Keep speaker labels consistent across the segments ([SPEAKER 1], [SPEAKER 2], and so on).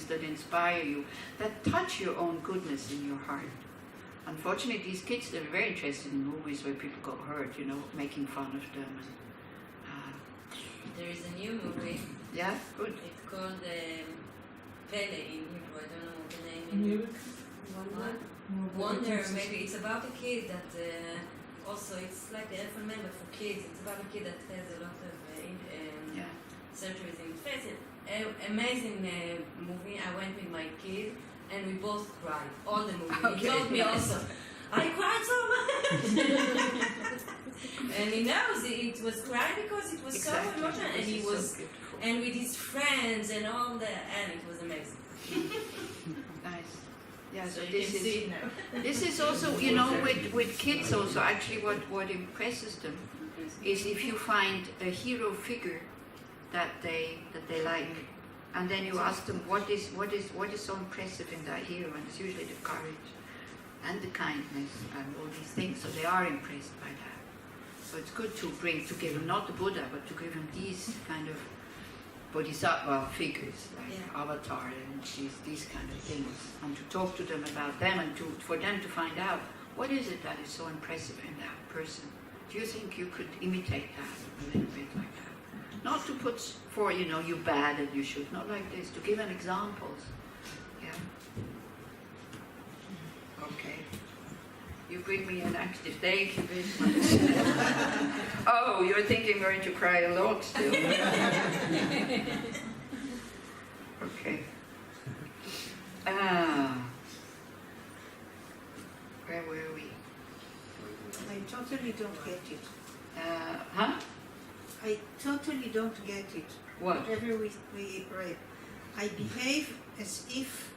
[SPEAKER 1] that inspire you, that touch your own goodness in your heart. Unfortunately, these kids, they're very interested in movies where people got hurt, you know, making fun of them.
[SPEAKER 2] There is a new movie.
[SPEAKER 1] Yeah, good.
[SPEAKER 2] It's called Pele in Hebrew. I don't know the name in Hebrew. Wonder, maybe. It's about a kid that also, it's like the Elfman, but for kids. It's about a kid that has a lot of surgeries in his face. Amazing movie. I went with my kid and we both cried. All the movie.
[SPEAKER 1] Okay.
[SPEAKER 2] He told me also, I cried so much. And he knows it was crying because it was
[SPEAKER 1] Exactly.
[SPEAKER 2] so emotional, and he was,
[SPEAKER 1] so
[SPEAKER 2] and with his friends and all that, and it was amazing.
[SPEAKER 1] nice. Yeah,
[SPEAKER 2] So you
[SPEAKER 1] this
[SPEAKER 2] can
[SPEAKER 1] is
[SPEAKER 2] see it now.
[SPEAKER 1] this is also, you know, with kids also. Actually, what impresses them is if you find a hero figure that they like, and then you ask them what is so impressive in that hero, and it's usually the courage and the kindness and all these things. So they are impressed by that. So it's good to give them not the Buddha, but to give them these kind of Bodhisattva figures like Avatar and these kind of things, and to talk to them about them, and for them to find out what is it that is so impressive in that person. Do you think you could imitate that a little bit like that? Not to put for, you know, you bad and you should, not like this, to give them examples. Yeah. Okay. You bring me an active. Thank you very much. Oh, you're thinking we're going to cry a lot still. Okay. Where were we?
[SPEAKER 3] I totally don't get it.
[SPEAKER 1] Huh?
[SPEAKER 3] I totally don't get it.
[SPEAKER 1] What?
[SPEAKER 3] Whatever we read. I behave as if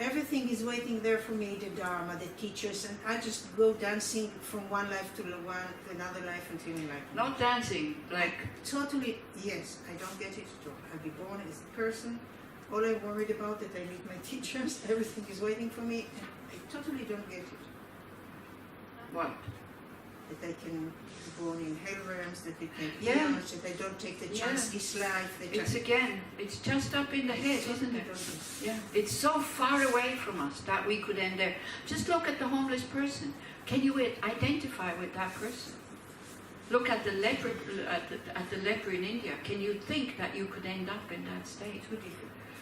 [SPEAKER 3] everything is waiting there for me, the Dharma, the teachers, and I just go dancing from one life to another life until in life.
[SPEAKER 1] Not dancing, like...
[SPEAKER 3] Totally, yes, I don't get it at all. I'll be born as a person. All I'm worried about that I meet my teachers, everything is waiting for me, and I totally don't get it.
[SPEAKER 1] What?
[SPEAKER 3] That I can be born in hell realms, that I can
[SPEAKER 1] Yeah.
[SPEAKER 3] that I don't take the chance this life. That
[SPEAKER 1] It's just up in the head, isn't it? Yeah. It's so far away from us that we could end there. Just look at the homeless person. Can you identify with that person? Look at the leper, at the leper in India. Can you think that you could end up in that state?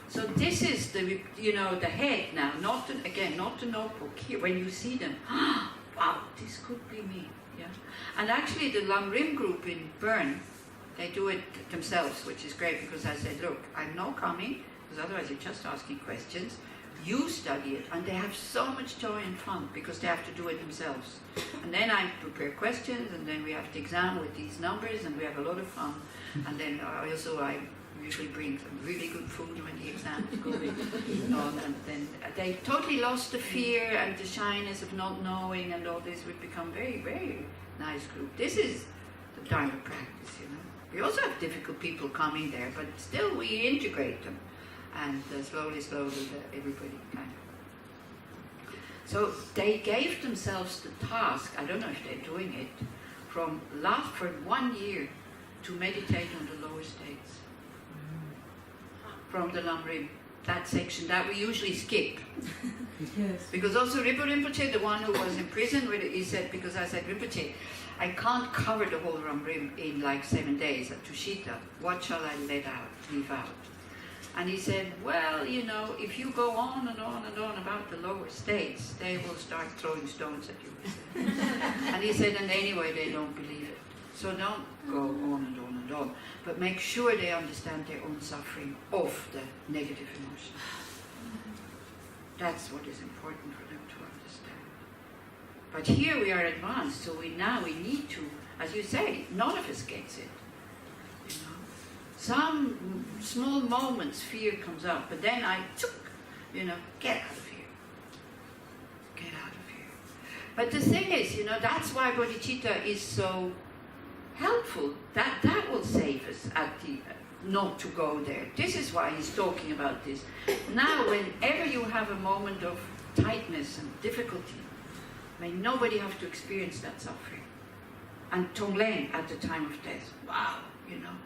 [SPEAKER 1] So this is the, you know, the head now, not the notebook. Here, when you see them, wow, this could be me. Yeah. And actually the Lamrim group in Bern, they do it themselves, which is great, because I said, look, I'm not coming, because otherwise you're just asking questions. You study it, and they have so much joy and fun, because they have to do it themselves. And then I prepare questions, and then we have the exam with these numbers, and we have a lot of fun. And then I usually bring some really good food when the exam is going on, and then they totally lost the fear and the shyness of not knowing and all this. We've become very, very nice group. This is the Dharma practice, you know. We also have difficult people coming there, but still we integrate them, and slowly, everybody kind of. So they gave themselves the task, I don't know if they're doing it, for 1 year to meditate on the lower states. From the Lamrim, that section that we usually skip.
[SPEAKER 4] Yes.
[SPEAKER 1] Because also Rinpo Rinpoche, the one who was in prison, he said, because I said, Rinpoche, I can't cover the whole Lamrim in like 7 days at Tushita. What shall I leave out? And he said, well, you know, if you go on and on and on about the lower states, they will start throwing stones at you. And he said, and anyway, they don't believe it. So don't go on and on and on. But make sure they understand their own suffering of the negative emotion. That's what is important for them to understand. But here we are advanced, so we need to, as you say, none of us gets it. You know? Some small moments fear comes up, but then get out of here. Get out of here. But the thing is, you know, that's why bodhicitta is so helpful. That will save us at the not to go there. This is why he's talking about this. Now, whenever you have a moment of tightness and difficulty, may nobody have to experience that suffering. And Tonglen at the time of death, wow, you know,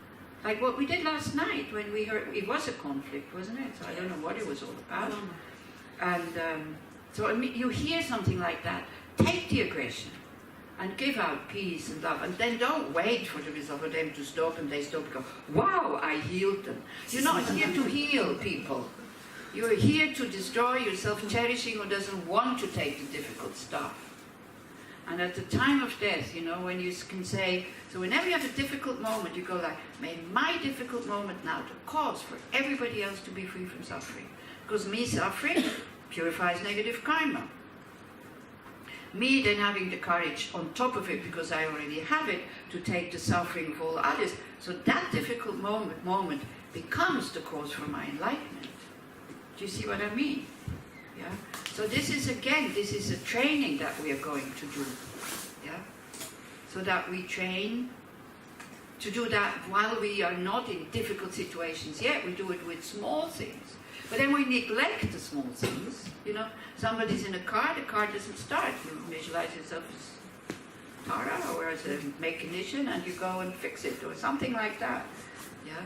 [SPEAKER 1] Like what we did last night when we heard, it was a conflict, wasn't it? So I don't know what it was all about. And so I mean, you hear something like that, take the aggression and give out peace and love, and then don't wait for the result for them to stop, and they stop and go, wow, I healed them. You're not here to heal people. You're here to destroy your self-cherishing who doesn't want to take the difficult stuff. And at the time of death, you know, when you can say, so whenever you have a difficult moment, you go like, may my difficult moment now the cause for everybody else to be free from suffering. Because me suffering purifies negative karma. Me then having the courage on top of it, because I already have it, to take the suffering of all others. So that difficult moment becomes the cause for my enlightenment. Do you see what I mean? Yeah. So this is a training that we are going to do. Yeah. So that we train to do that while we are not in difficult situations yet. We do it with small things. But then we neglect the small things. You know, somebody's in a car, the car doesn't start. You visualize yourself as Tara or as a mechanician, and you go and fix it or something like that. Yeah.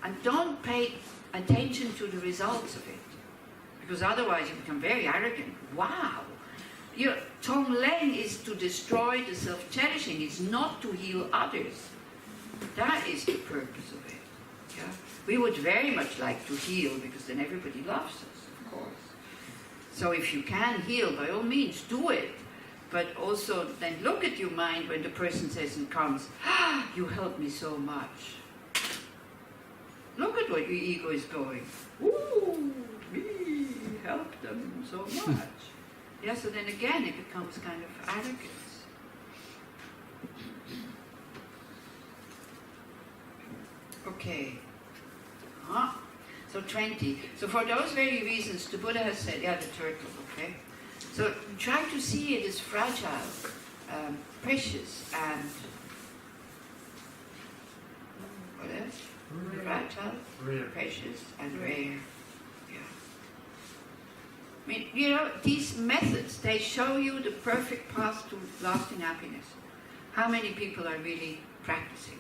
[SPEAKER 1] And don't pay attention to the results of it, because otherwise you become very arrogant. Wow. Your Tonglen is to destroy the self-cherishing. It's not to heal others. That is the purpose of it. Yeah. We would very much like to heal, because then everybody loves us, of course. So if you can heal, by all means, do it. But also then look at your mind when the person says and comes, ah, you helped me so much. Look at what your ego is going. Ooh, me helped them so much. Yeah, so then again it becomes kind of arrogance. Okay. So 20. So for those very reasons, the Buddha has said, yeah, the turtle, okay? So try to see it as fragile, precious, and what else? Fragile,
[SPEAKER 4] Rare.
[SPEAKER 1] precious, and rare. Yeah. I mean, you know, these methods, they show you the perfect path to lasting happiness. How many people are really practicing?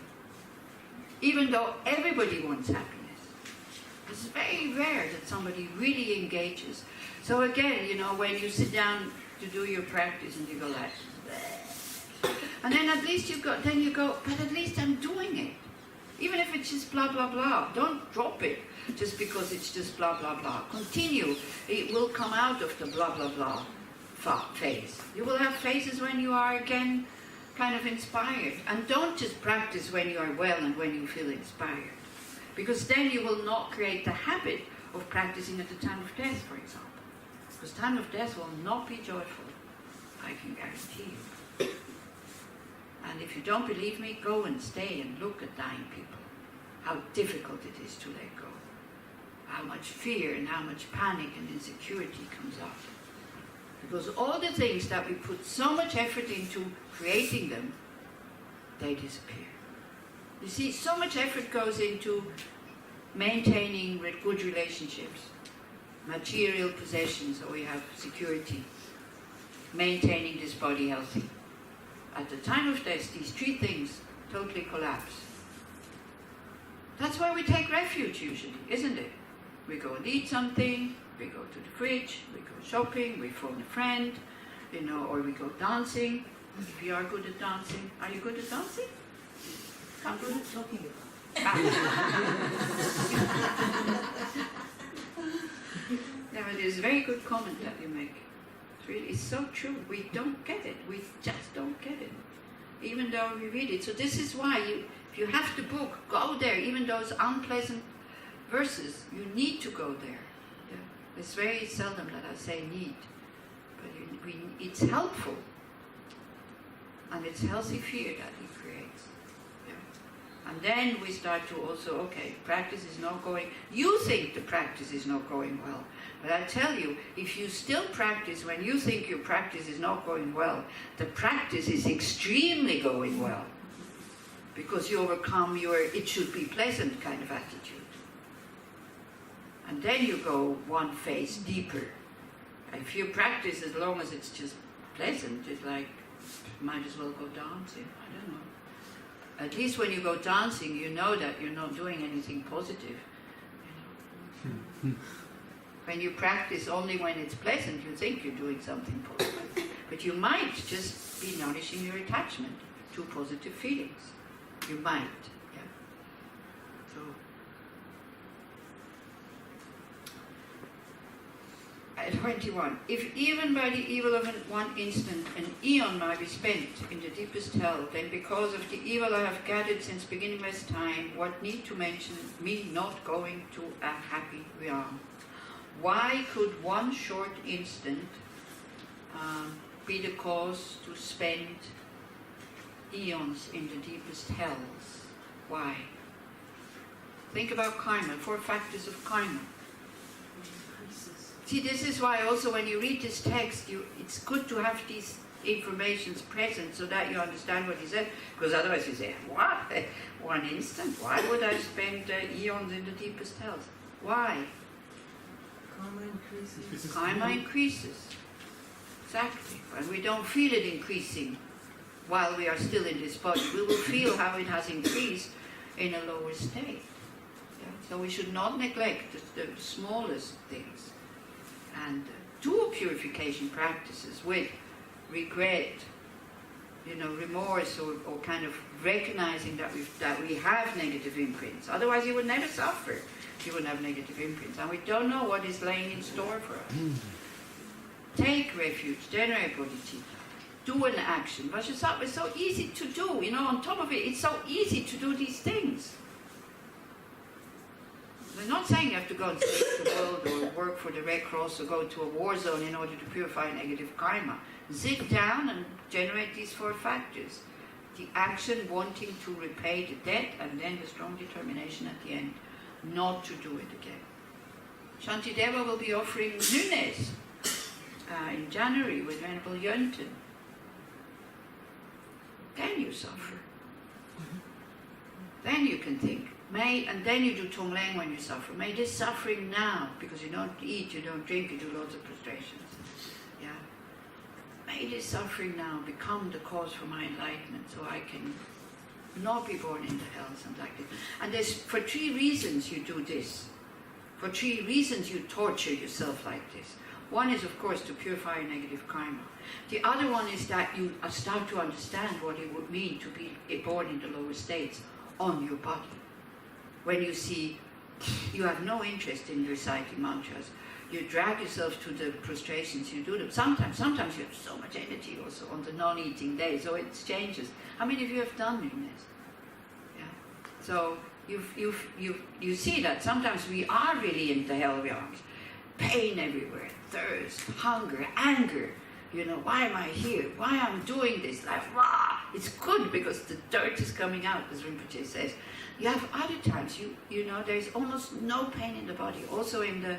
[SPEAKER 1] Even though everybody wants happiness. It's very rare that somebody really engages. So again, you know, when you sit down to do your practice and you go like, bleh. And then at least you go, but at least I'm doing it. Even if it's just blah, blah, blah. Don't drop it just because it's just blah, blah, blah. Continue. It will come out of the blah, blah, blah phase. You will have phases when you are again kind of inspired. And don't just practice when you are well and when you feel inspired. Because then you will not create the habit of practicing at the time of death, for example. Because time of death will not be joyful, I can guarantee you. And if you don't believe me, go and stay and look at dying people. How difficult it is to let go. How much fear and how much panic and insecurity comes up. Because all the things that we put so much effort into creating them, they disappear. You see, so much effort goes into maintaining good relationships, material possessions, so we have security, maintaining this body healthy. At the time of death, these three things totally collapse. That's why we take refuge usually, isn't it? We go and eat something, we go to the fridge, we go shopping, we phone a friend, you know, or we go dancing. If you are good at dancing, are you good at dancing? I'm good at talking about. Yeah, but it's a very good comment that you make. It's so true. We don't get it. We just don't get it. Even though we read it. So this is why if you have the book, go there. Even those unpleasant verses, you need to go there. Yeah. It's very seldom that I say need. But it's helpful. And it's healthy fear that it creates. Yeah. And then we start to also, okay, practice is not going, you think the practice is not going well. But I tell you, if you still practice when you think your practice is not going well, the practice is extremely going well. Because you overcome your it should be pleasant kind of attitude. And then you go one phase deeper. If you practice as long as it's just pleasant, it's like, might as well go dancing, I don't know. At least when you go dancing, you know that you're not doing anything positive. You know? When you practice only when it's pleasant, you think you're doing something positive. But you might just be nourishing your attachment to positive feelings. You might. Yeah. So, 21. If even by the evil of one instant an eon might be spent in the deepest hell, then because of the evil I have gathered since beginningless time, what need to mention me not going to a happy realm? Why could one short instant be the cause to spend eons in the deepest hells? Why? Think about karma, 4 factors of karma. See, this is why also when you read this text, it's good to have these informations present so that you understand what he said, because otherwise you say, what? 1 instant? Why would I spend eons in the deepest hells? Why?
[SPEAKER 2] Karma increases.
[SPEAKER 1] Karma increases. Exactly. And we don't feel it increasing while we are still in this body. We will feel how it has increased in a lower state. Yeah? So we should not neglect the smallest things. And do purification practices with regret, remorse, or kind of recognizing that we have negative imprints. Otherwise you would never suffer. You wouldn't have negative imprints. And we don't know what is laying in store for us. Take refuge, generate bodhicitta. Do an action. Bodhisattva is so easy to do. On top of it, it's so easy to do these things. We're not saying you have to go and save the world or work for the Red Cross or go to a war zone in order to purify negative karma. Sit down and generate these 4 factors. The action wanting to repay the debt, and then the strong determination at the end not to do it again. Shantideva will be offering Nunes in January with Venerable Yönten. Then you suffer. Then you can think. And then you do Tonglen when you suffer. May this suffering now, because you don't eat, you don't drink, you do lots of prostrations. Yeah. May this suffering now become the cause for my enlightenment, so I can not be born in the hells and like this. And there's for 3 reasons you do this. For 3 reasons you torture yourself like this. One is, of course, to purify your negative karma. The other one is that you start to understand what it would mean to be born in the lower states on your body. When you see you have no interest in reciting mantras, you drag yourself to the prostrations, you do them. Sometimes you have so much energy also on the non-eating day, so it changes. How many of you have done this? Yeah. So you see that sometimes we are really in the hell realms. Pain everywhere, thirst, hunger, anger. Why am I here? Why am I doing this? It's good because the dirt is coming out, as Rinpoche says. You have other times, there's almost no pain in the body. Also in the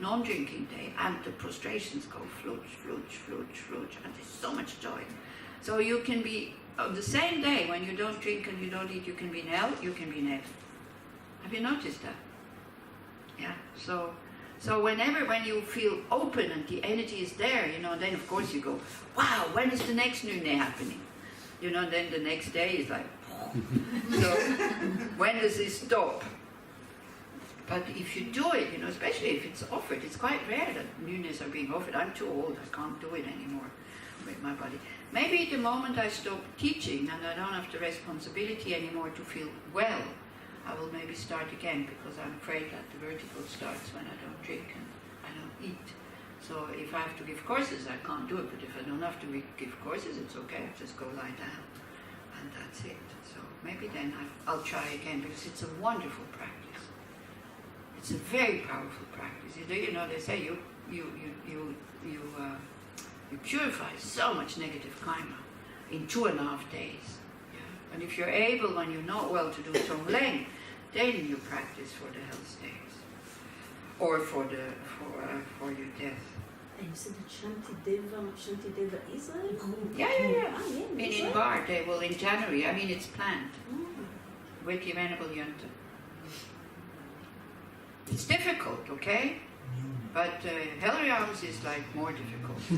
[SPEAKER 1] non-drinking day, and the prostrations go flooch, and there's so much joy. So you can be on the same day when you don't drink and you don't eat. You can be in hell. You can be in heaven. Have you noticed that? Yeah. So when you feel open and the energy is there, then of course you go, wow, when is the next new day happening? Then the next day is like, so when does this stop? But if you do it, especially if it's offered, it's quite rare that newness are being offered. I'm too old, I can't do it anymore with my body. Maybe the moment I stop teaching and I don't have the responsibility anymore to feel well, I will maybe start again, because I'm afraid that the vertigo starts when I don't drink and I don't eat. So if I have to give courses, I can't do it. But if I don't have to give courses, it's okay. I just go lie down, and that's it. So maybe then I'll try again, because it's a wonderful practice. It's a very powerful practice. They say you purify so much negative karma in 2.5 days. And if you're able, when you're not well, to do Tonglen, then you practice for the hell states, or for your death.
[SPEAKER 4] And you said that Shantideva Israel?
[SPEAKER 1] Yeah. In Bar, they will in January. It's planned with the Venerable Yönten. It's difficult, okay? But hell realms is like more difficult. So.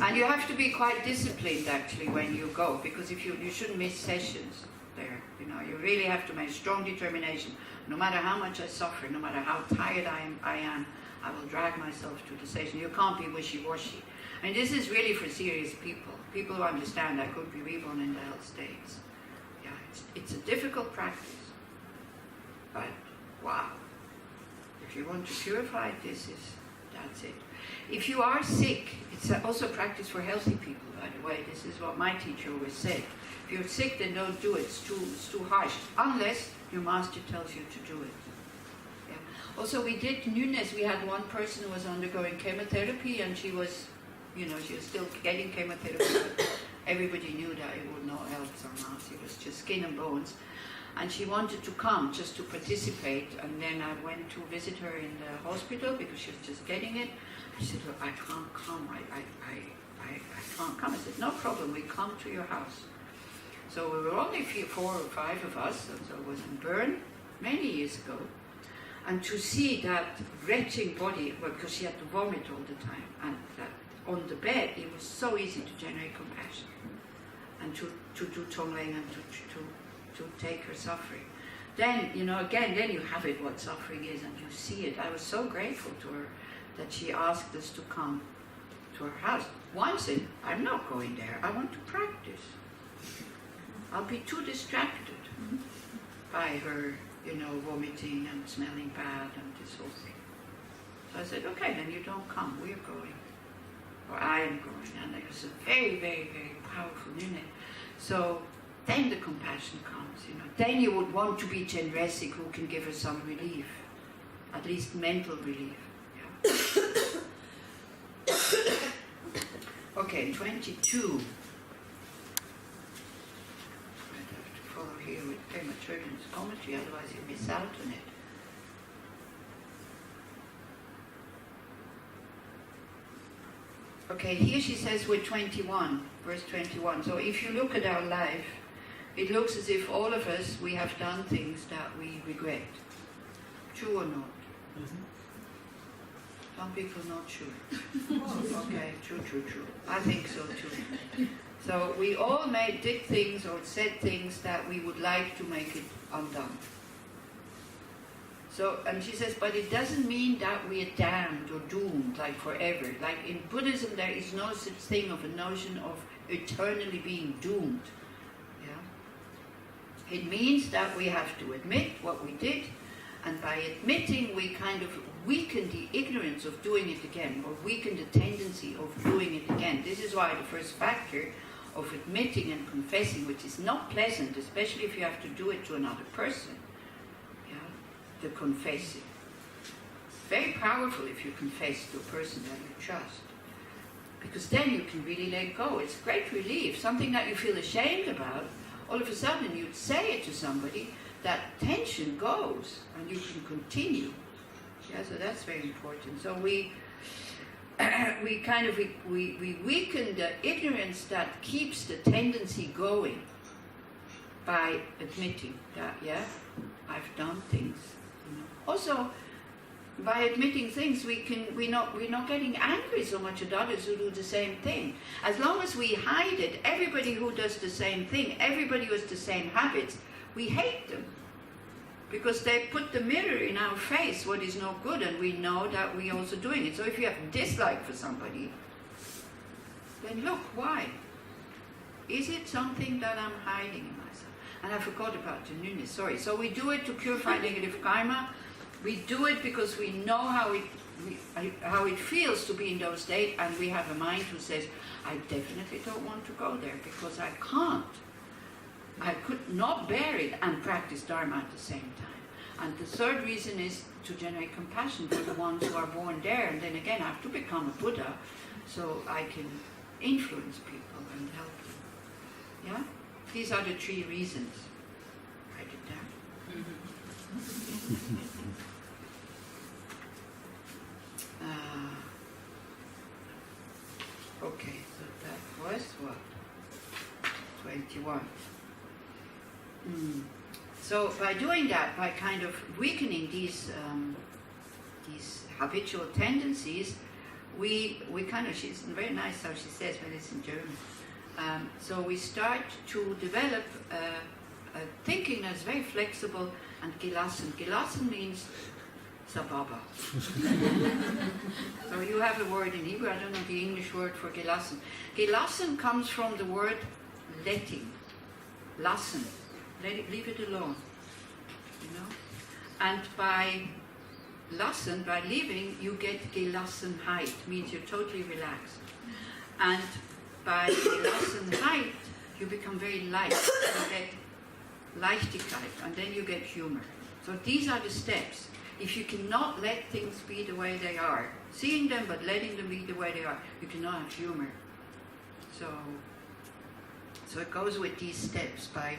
[SPEAKER 1] And you have to be quite disciplined actually when you go, because if you shouldn't miss sessions there. You know, you really have to make strong determination. No matter how much I suffer, no matter how tired I am, I will drag myself to the session. You can't be wishy-washy. And this is really for serious people. People who understand I could be reborn in the hell states. Yeah, it's a difficult practice. But wow. If you want to purify, that's it. If you are sick, it's also a practice for healthy people, by the way. This is what my teacher always said. If you're sick, then don't do it. It's too harsh. Unless your master tells you to do it. Yeah. Also, we did newness. We had one person who was undergoing chemotherapy, and she was still getting chemotherapy. But everybody knew that it would not help somehow. It was just skin and bones. And she wanted to come just to participate, and then I went to visit her in the hospital because she was just getting it. I said, look, I can't come, I can't come. I said, no problem, we come to your house. So we were only 4 or 5 of us, and so it was in Bern many years ago. And to see that wretched body, well, because she had to vomit all the time, and that on the bed, it was so easy to generate compassion, and to do Tonglen and to take her suffering. Then, again, then you have it, what suffering is, and you see it. I was so grateful to her that she asked us to come to her house. One said, I'm not going there, I want to practice. I'll be too distracted by her, vomiting and smelling bad and this whole thing. So I said, okay, then you don't come, we're going. Or I am going. And it was a very, very, very powerful unit. So then the compassion comes, Then you would want to be Chenrezig, who can give her some relief, at least mental relief. Yeah. Okay, 22. I have to follow here with Pema Churden's commentary, otherwise you miss out on it. Okay, here she says we're 21, verse 21. So if you look at our life, it looks as if all of us, we have done things that we regret. True or not? Mm-hmm. Some people not sure. Okay, true. I think so too. So we all did things or said things that we would like to make it undone. So, and she says, but it doesn't mean that we are damned or doomed, like forever. Like in Buddhism, there is no such thing of a notion of eternally being doomed. Yeah? It means that we have to admit what we did, and by admitting, we kind of weaken the ignorance of doing it again, or weaken the tendency of doing it again. This is why the first factor of admitting and confessing, which is not pleasant, especially if you have to do it to another person, the confessing. Very powerful if you confess to a person that you trust. Because then you can really let go. It's great relief. Something that you feel ashamed about, all of a sudden you'd say it to somebody, that tension goes and you can continue. Yeah, so that's very important. So we weaken the ignorance that keeps the tendency going by admitting that, yeah, I've done things. Also, by admitting things, we're not getting angry so much at others who do the same thing. As long as we hide it, everybody who does the same thing, everybody who has the same habits, we hate them. Because they put the mirror in our face, what is no good, and we know that we're also doing it. So if you have dislike for somebody, then look, why? Is it something that I'm hiding in myself? And I forgot about the newness, sorry. So we do it to purify negative karma. We do it because we know how it feels to be in those states, and we have a mind who says, I definitely don't want to go there because I can't. I could not bear it and practice Dharma at the same time. And the third reason is to generate compassion for the ones who are born there. And then again, I have to become a Buddha so I can influence people and help them. Yeah? These are the 3 reasons. Write it down. Okay, so that was what? 21. So by doing that, by kind of weakening these these habitual tendencies, we kind of, she's very nice how she says, but it's in German. So we start to develop a thinking that's very flexible and gelassen. Gelassen means sababa. So you have a word in Hebrew, I don't know the English word for gelassen. Gelassen comes from the word letting, lassen, leave it alone, you know. And by lassen, by leaving, you get Gelassenheit, means you're totally relaxed. And by Gelassenheit, you become very light. You get Leichtigkeit, and then you get humor. So these are the steps. If you cannot let things be the way they are, seeing them but letting them be the way they are, you cannot have humor. So it goes with these steps by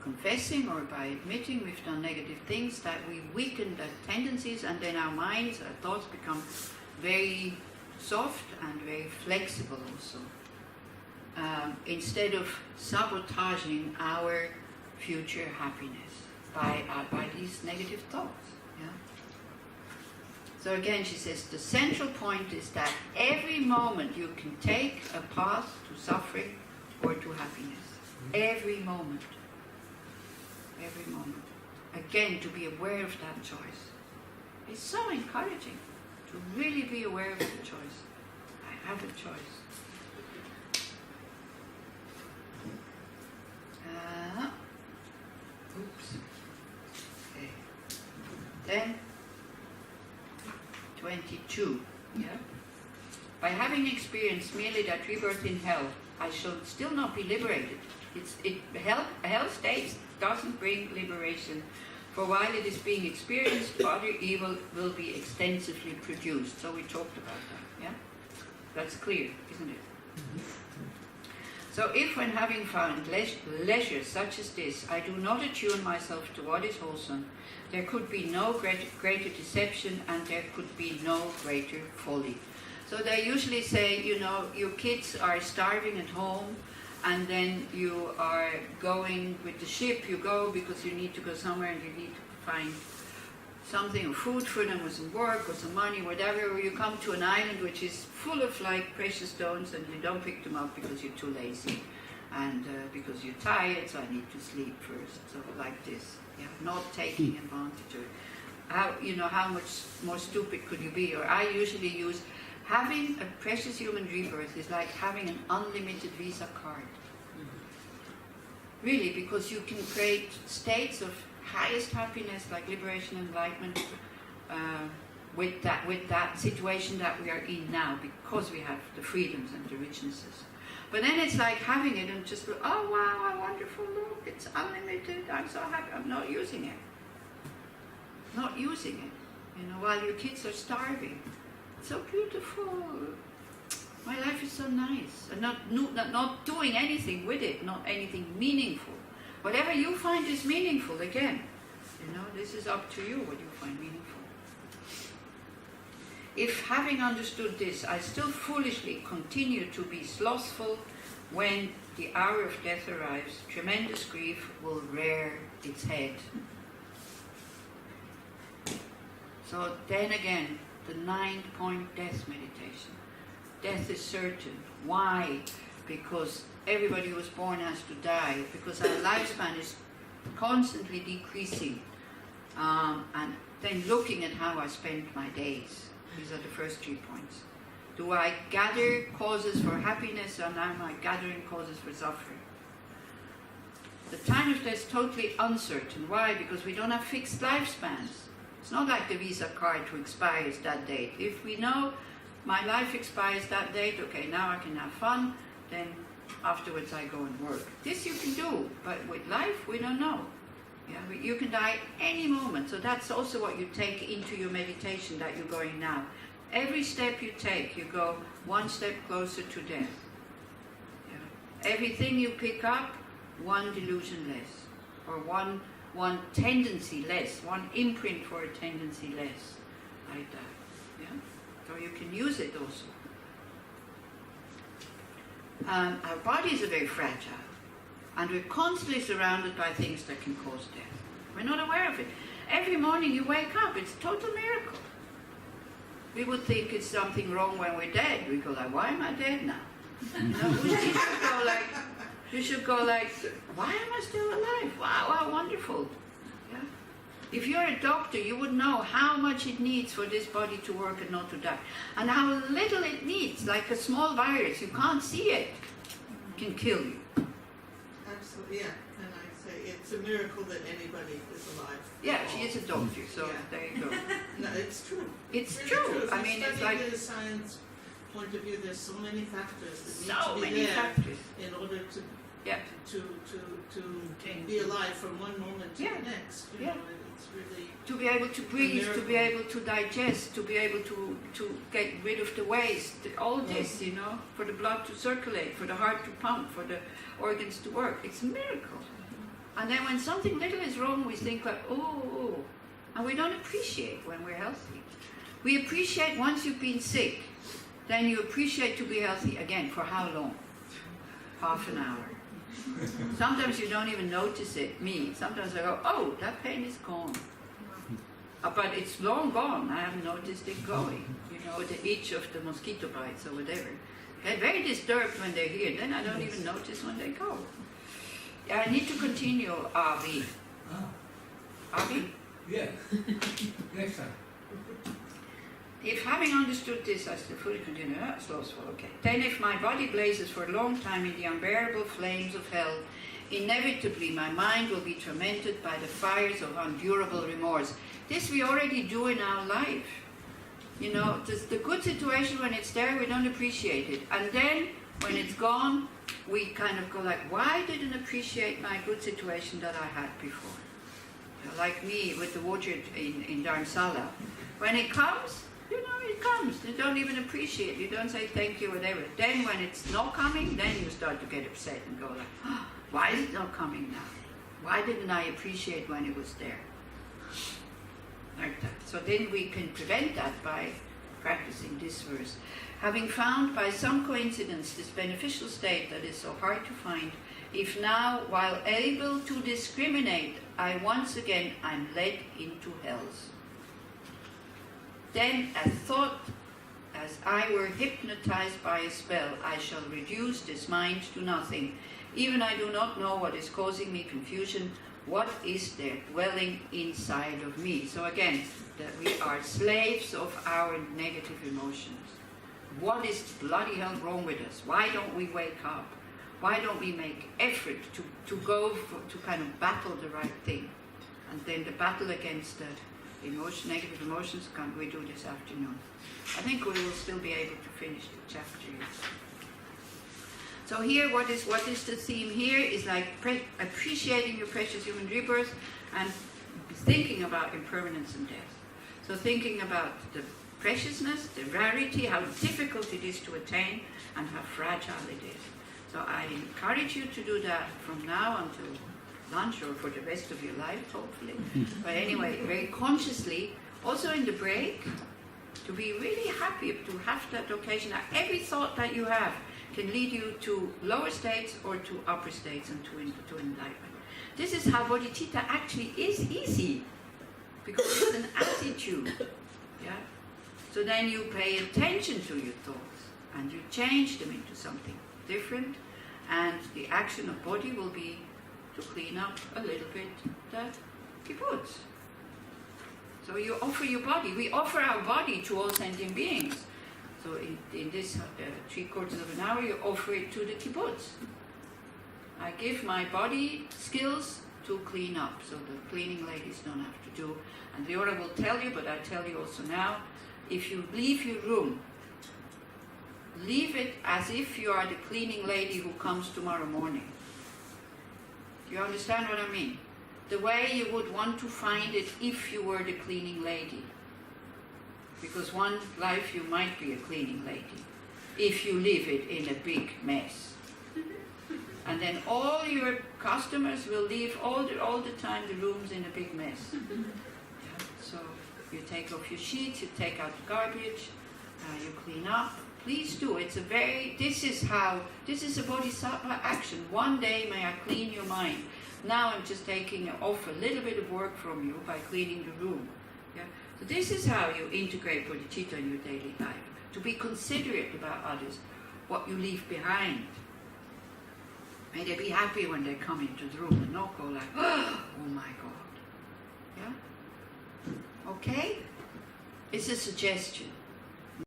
[SPEAKER 1] confessing or by admitting we've done negative things, that we weaken the tendencies, and then our minds, our thoughts become very soft and very flexible also. Instead of sabotaging our future happiness by these negative thoughts. Yeah? So again, she says, the central point is that every moment you can take a path to suffering or to happiness. Every moment. Every moment. Again, to be aware of that choice. It's so encouraging to really be aware of the choice. I have a choice. Oops. Okay. Then, 22. Yeah. By having experienced merely that rebirth in hell, I shall still not be liberated. Hell states doesn't bring liberation, for while it is being experienced, other evil will be extensively produced. So we talked about that, yeah? That's clear, isn't it? Mm-hmm. So if when having found leisure such as this, I do not attune myself to what is wholesome, there could be no greater deception and there could be no greater folly. So they usually say, you know, your kids are starving at home, and then you are going with the ship, you go because you need to go somewhere and you need to find something, or food for them, or some work, or some money, whatever, or you come to an island which is full of like precious stones and you don't pick them up because you're too lazy and because you're tired, so I need to sleep first, so like this, yeah, not taking advantage of it. How much more stupid could you be? Or I usually use, having a precious human rebirth is like having an unlimited Visa card. Really, because you can create states of highest happiness, like liberation and enlightenment, with that situation that we are in now, because we have the freedoms and the richnesses. But then it's like having it and just, oh wow, how wonderful, look, it's unlimited, I'm so happy. I'm not using it. Not using it, while your kids are starving. It's so beautiful. My life is so nice. And not doing anything with it, not anything meaningful. Whatever you find is meaningful, again, this is up to you what you find meaningful. If having understood this, I still foolishly continue to be slothful, when the hour of death arrives, tremendous grief will rear its head. So then again, the 9-point death meditation. Death is certain. Why? Because everybody who was born has to die, because our lifespan is constantly decreasing. And then looking at how I spend my days. These are the first 3 points. Do I gather causes for happiness, or am I gathering causes for suffering? The time of death is totally uncertain. Why? Because we don't have fixed lifespans. It's not like the Visa card who expires that date. If we know my life expires that date, okay, now I can have fun, then afterwards I go and work. This you can do, but with life, we don't know. Yeah, you can die any moment. So that's also what you take into your meditation that you're going now. Every step you take, you go one step closer to death. Yeah. Everything you pick up, one delusion less, or one tendency less, one imprint for a tendency less, like that. Yeah? So you can use it also. Our bodies are very fragile, and we're constantly surrounded by things that can cause death. We're not aware of it. Every morning you wake up, it's a total miracle. We would think it's something wrong when we're dead. We go like, why am I dead now? You should go like, why am I still alive? Wow, how wonderful. Yeah? If you're a doctor, you would know how much it needs for this body to work and not to die. And how little it needs, like a small virus, you can't see it, can kill you.
[SPEAKER 5] Absolutely, yeah. And I say it's a miracle that anybody is alive.
[SPEAKER 1] Yeah, she is a doctor, so
[SPEAKER 5] Yeah.
[SPEAKER 1] there you go.
[SPEAKER 5] No, it's true.
[SPEAKER 1] It's
[SPEAKER 5] really
[SPEAKER 1] true.
[SPEAKER 5] If
[SPEAKER 1] I
[SPEAKER 5] you
[SPEAKER 1] mean, it's
[SPEAKER 5] study
[SPEAKER 1] like
[SPEAKER 5] the science point of view, there's so many factors that need
[SPEAKER 1] so
[SPEAKER 5] to be
[SPEAKER 1] many
[SPEAKER 5] there
[SPEAKER 1] factors.
[SPEAKER 5] in order to
[SPEAKER 1] Yeah.
[SPEAKER 5] to be alive from one moment to
[SPEAKER 1] Yeah.
[SPEAKER 5] the next. You
[SPEAKER 1] Yeah.
[SPEAKER 5] know, it's really
[SPEAKER 1] To be able to breathe, to be
[SPEAKER 5] miracle.
[SPEAKER 1] able to digest, to be able to get rid of the waste, all this, you know, for the blood to circulate, for the heart to pump, for the organs to work. It's a miracle. And then when something little is wrong, we think like, oh, and we don't appreciate when we're healthy. We appreciate once you've been sick, then you appreciate to be healthy again. For how long? Half an hour. Sometimes you don't even notice it. Me, sometimes I go, oh, that pain is gone. But it's long gone. I haven't noticed it going. You know, the itch of the mosquito bites or whatever. I get very disturbed when they're here. Then I don't even notice when they go. Yeah, I need to continue, Avi. Avi?
[SPEAKER 6] Yeah. Next time.
[SPEAKER 1] If having understood this, I still fully continue, okay. Then if my body blazes for a long time in the unbearable flames of hell, inevitably my mind will be tormented by the fires of undurable remorse. This we already do in our life. You know, the good situation, when it's there, we don't appreciate it. And then, when it's gone, we kind of go like, why didn't I appreciate my good situation that I had before? You know, like me with the water in Dharamsala. When it comes, you know, it comes. You don't even appreciate it. You don't say thank you, whatever. Then when it's not coming, then you start to get upset and go like, oh, why is it not coming now? Why didn't I appreciate when it was there? Like that. So then we can prevent that by practicing this verse. Having found by some coincidence this beneficial state that is so hard to find, if now, while able to discriminate, I once again am led into hells, then as thought, as I were hypnotized by a spell, I shall reduce this mind to nothing. Even I do not know what is causing me confusion. What is there dwelling inside of me? So again, that we are slaves of our negative emotions. What is bloody hell wrong with us? Why don't we wake up? Why don't we make effort to go to kind of battle the right thing? And then the battle against the negative emotions, can we do this afternoon? I think we will still be able to finish the chapter. So here, what is the theme here is like appreciating your precious human rebirth and thinking about impermanence and death. So thinking about the preciousness, the rarity, how difficult it is to attain, and how fragile it is. So I encourage you to do that from now until lunch or for the rest of your life, hopefully. But anyway, very consciously, also in the break, to be really happy to have that occasion. Now, every thought that you have can lead you to lower states or to upper states and to enlightenment. This is how bodhicitta actually is easy, because it's an attitude. Yeah. So then you pay attention to your thoughts and you change them into something different, and the action of body will be to clean up a little bit the kibbutz. So you offer your body. We offer our body to all sentient beings. So in this 3/4 of an hour, you offer it to the kibbutz. I give my body skills to clean up, so the cleaning ladies don't have to do. And Leora will tell you, but I tell you also now, if you leave your room, leave it as if you are the cleaning lady who comes tomorrow morning. Do you understand what I mean? The way you would want to find it if you were the cleaning lady. Because one life you might be a cleaning lady, if you leave it in a big mess. And then all your customers will leave all the time the rooms in a big mess. Yeah. So you take off your sheets, you take out the garbage, you clean up. Please do. This is a bodhisattva action. One day may I clean your mind. Now I'm just taking off a little bit of work from you by cleaning the room. Yeah? So this is how you integrate bodhicitta in your daily life. To be considerate about others, what you leave behind. May they be happy when they come into the room and not go like, oh my God. Yeah? Okay? It's a suggestion.